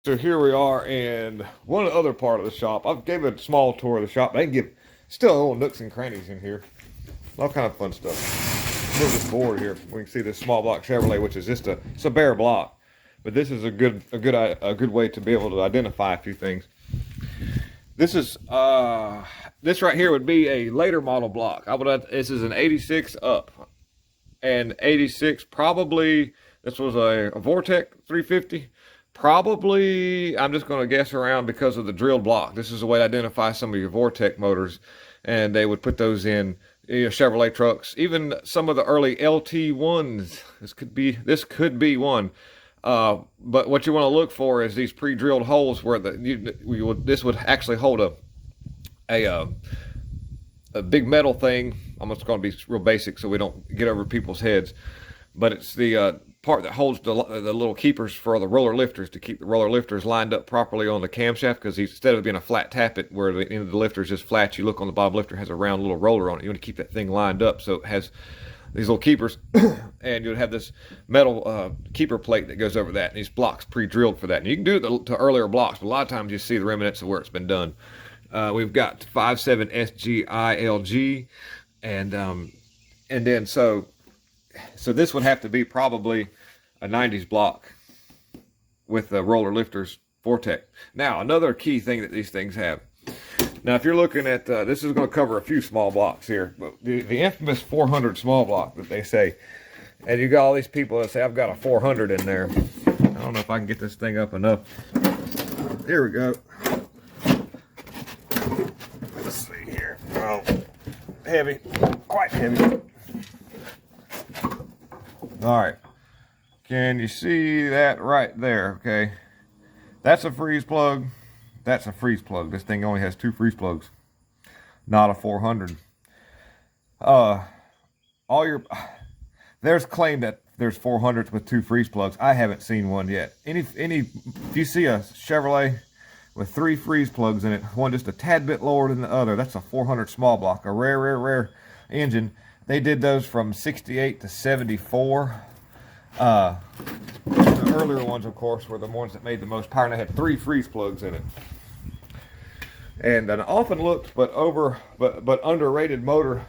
So here we are in one other part of the shop. I've gave a small tour of the shop. I can give still little nooks and crannies in here. All kind of fun stuff. Move this board here. We can see this small block Chevrolet, which is just it's a bare block, but this is a good way to be able to identify a few things. This is this right here would be a later model block. This is an 86 up, and 86 probably this was a Vortec 350. Probably, I'm just going to guess around because of the drilled block. This is a way to identify some of your Vortec motors, and they would put those in Chevrolet trucks, even some of the early LT1s. This could be one. But what you want to look for is these pre-drilled holes where this would actually hold a big metal thing. I'm just going to be real basic so we don't get over people's heads. But it's the part that holds the little keepers for the roller lifters, to keep the roller lifters lined up properly on the camshaft, because instead of being a flat tappet where the end of the lifter is just flat, you look on the bottom lifter, has a round little roller on it. You want to keep that thing lined up so it has these little keepers, and you'd have this metal keeper plate that goes over that, and these blocks pre-drilled for that. And you can do it to earlier blocks, but a lot of times you see the remnants of where it's been done. We've got 5.7 SGILG, and then so this would have to be probably a 90s block with the roller lifters Vortec. Now, another key thing that these things have. Now, if you're looking at, this is going to cover a few small blocks here, but the infamous 400 small block that they say, and you got all these people that say, I've got a 400 in there. I don't know if I can get this thing up enough. Here we go. Let's see here. Oh, heavy, quite heavy. All right, can you see that right there? Okay, that's a freeze plug. That's a freeze plug. This thing only has 2 freeze plugs, not a 400. There's claim that there's 400s with 2 freeze plugs. I haven't seen one yet. If you see a Chevrolet with 3 freeze plugs in it, one just a tad bit lower than the other, that's a 400 small block, a rare engine. They did those from 68 to 74. The earlier ones, of course, were the ones that made the most power, and they had 3 freeze plugs in it. And an often looked but underrated motor.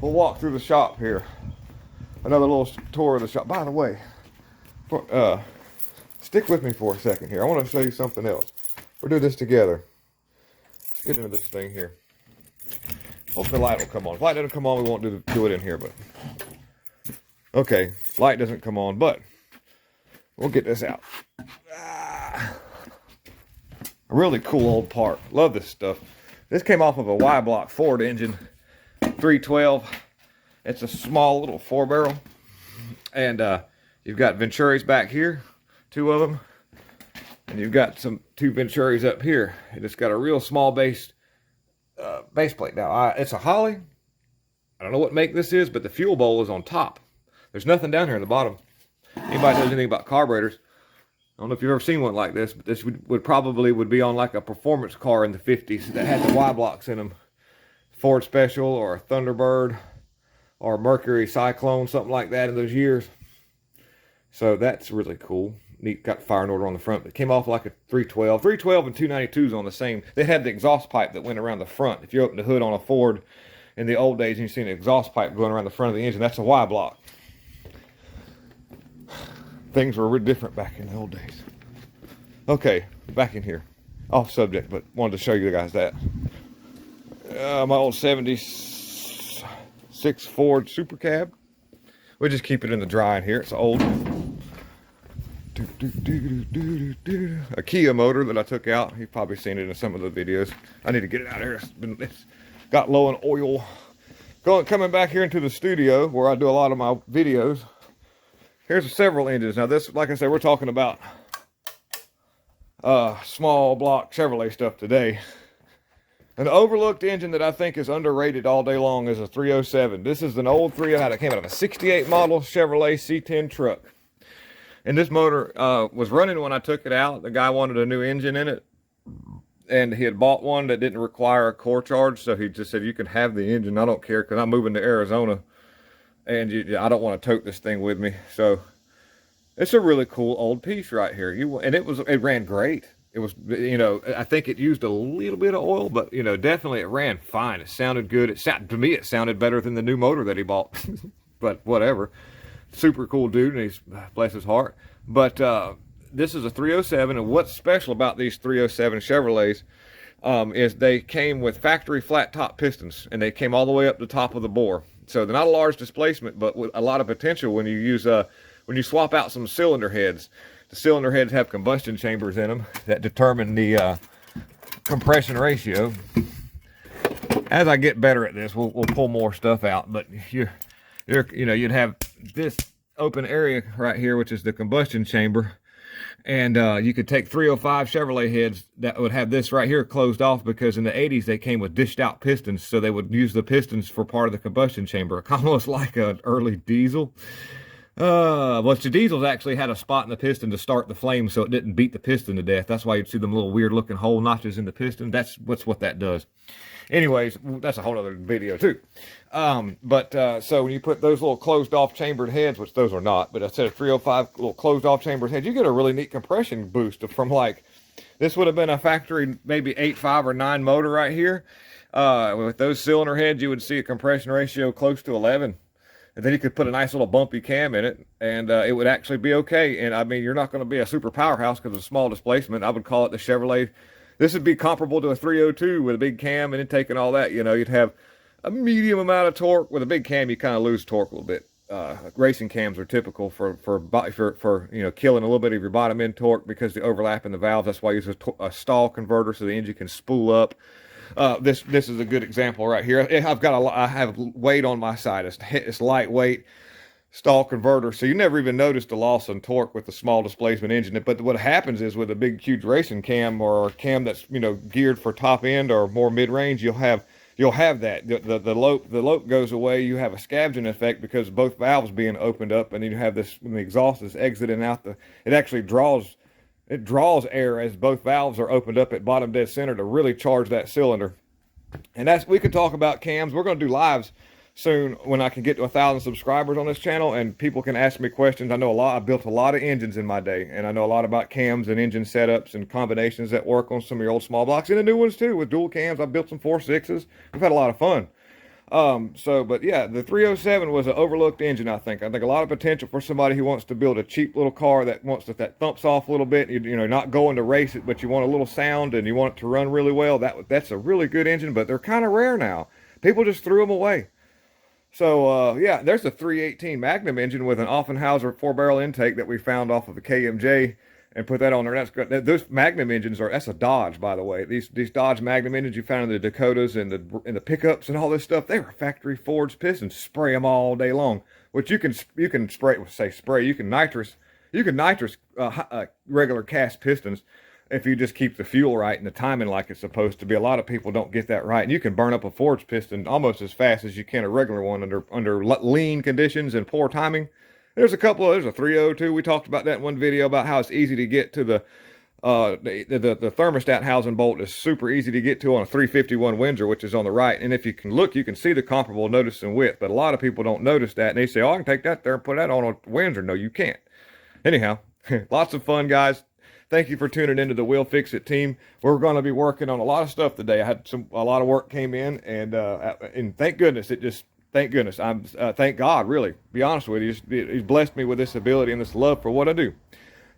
We'll walk through the shop here. Another little tour of the shop. By the way, stick with me for a second here. I want to show you something else. We'll do this together. Let's get into this thing here. Hope the light will come on. If light doesn't come on, we won't do it in here, but okay, light doesn't come on, but we'll get this out. A really cool old part. Love this stuff. This came off of a Y-block Ford engine, 312. It's a small little 4-barrel, and you've got Venturis back here, 2 of them, and you've got 2 Venturis up here. And it's got a real small base plate. Now, it's a Holly. I don't know what make this is, but the fuel bowl is on top. There's nothing down here in the bottom. Anybody knows anything about carburetors? I don't know if you've ever seen one like this, but this would probably be on like a performance car in the 50s that had the Y blocks in them. Ford Special or a Thunderbird or a Mercury Cyclone, something like that in those years. So that's really cool. Neat, got fire and order on the front. It came off like a 312. 312 and 292s on the same. They had the exhaust pipe that went around the front. If you open the hood on a Ford in the old days and you see an exhaust pipe going around the front of the engine, that's a Y block. Things were really different back in the old days. Okay, back in here. Off subject, but wanted to show you guys that. My old 76 Ford Super Cab. We just keep it in the dry in here. It's old. A Kia motor that I took out. You've probably seen it in some of the videos. I need to get it out of here. It's got low in oil. Coming back here into the studio where I do a lot of my videos. Here's several engines. Now this, like I said, we're talking about small block Chevrolet stuff today. An overlooked engine that I think is underrated all day long is a 307. This is an old 307 that came out of a 68 model Chevrolet C10 truck. And this motor was running when I took it out. The guy wanted a new engine in it, and he had bought one that didn't require a core charge, so he just said, you can have the engine, I don't care, because I'm moving to Arizona, and I don't want to tote this thing with me. So It's a really cool old piece right here. And it ran great. It was, I think it used a little bit of oil, but definitely it ran fine. It sounded good. To me, it sounded better than the new motor that he bought. But whatever. Super cool dude, and he's, bless his heart. But this is a 307, and what's special about these 307 Chevrolets is they came with factory flat top pistons, and they came all the way up the top of the bore. So they're not a large displacement, but with a lot of potential when you use when you swap out some cylinder heads. The cylinder heads have combustion chambers in them that determine the compression ratio. As I get better at this, we'll pull more stuff out, but you'd have this open area right here, which is the combustion chamber, and you could take 305 Chevrolet heads that would have this right here closed off, because in the 80s they came with dished out pistons, so they would use the pistons for part of the combustion chamber, almost like an early diesel. Well, the diesels actually had a spot in the piston to start the flame so it didn't beat the piston to death. That's why you'd see them little weird looking hole notches in the piston. That's what that does. Anyways, that's a whole other video too. So when you put those little closed off chambered heads, which those are not, but I said a 305 little closed off chambered heads, you get a really neat compression boost from, like, this would have been a factory maybe 8.5 or 9 motor right here. With those cylinder heads, you would see a compression ratio close to 11. And then you could put a nice little bumpy cam in it, and it would actually be okay. And I mean, you're not going to be a super powerhouse because of small displacement. I would call it the Chevrolet. This would be comparable to a 302 with a big cam and intake and all that. You'd have a medium amount of torque. With a big cam, you kind of lose torque a little bit. Racing cams are typical for killing a little bit of your bottom end torque because the overlap in the valves. That's why I use a stall converter so the engine can spool up. This is a good example right here. I have weight on my side. It's lightweight stall converter, so you never even notice the loss in torque with the small displacement engine. But what happens is with a big huge racing cam, or a cam that's geared for top end or more mid range, you'll have that the lope goes away. You have a scavenging effect because both valves being opened up, and then you have this, when the exhaust is exiting out, it actually draws air as both valves are opened up at bottom dead center to really charge that cylinder. And we could talk about cams. We're going to do lives soon when I can get to 1,000 subscribers on this channel, and people can ask me questions. I know a lot. I built a lot of engines in my day, and I know a lot about cams and engine setups and combinations that work on some of your old small blocks and the new ones too with dual cams. I built some 4.6s. We've had a lot of fun. But yeah, the 307 was an overlooked engine, I think. I think a lot of potential for somebody who wants to build a cheap little car that thumps off a little bit. Not going to race it, but you want a little sound and you want it to run really well. That's a really good engine, but they're kind of rare now. People just threw them away. So, yeah, there's a 318 Magnum engine with an Offenhauser 4-barrel intake that we found off of a KMJ and put that on there. That's good. Those Magnum engines that's a Dodge, by the way. These Dodge Magnum engines you found in the Dakotas and the pickups and all this stuff, they were factory forged pistons. Spray them all day long, which you can spray. You can nitrous regular cast pistons if you just keep the fuel right and the timing like it's supposed to be. A lot of people don't get that right, and you can burn up a forged piston almost as fast as you can a regular one under lean conditions and poor timing. There's a 302. We talked about that in one video about how it's easy to get to the thermostat housing bolt is super easy to get to on a 351 Windsor, which is on the right. And if you can look, you can see the comparable notice in width. But a lot of people don't notice that, and they say, "Oh, I can take that there and put that on a Windsor." No, you can't. Anyhow, lots of fun, guys. Thank you for tuning into the Will Fix It team. We're going to be working on a lot of stuff today. I had a lot of work came in, and thank goodness Thank goodness. Thank God, really. Be honest with you. He's blessed me with this ability and this love for what I do.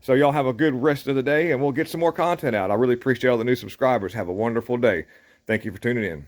So y'all have a good rest of the day, and we'll get some more content out. I really appreciate all the new subscribers. Have a wonderful day. Thank you for tuning in.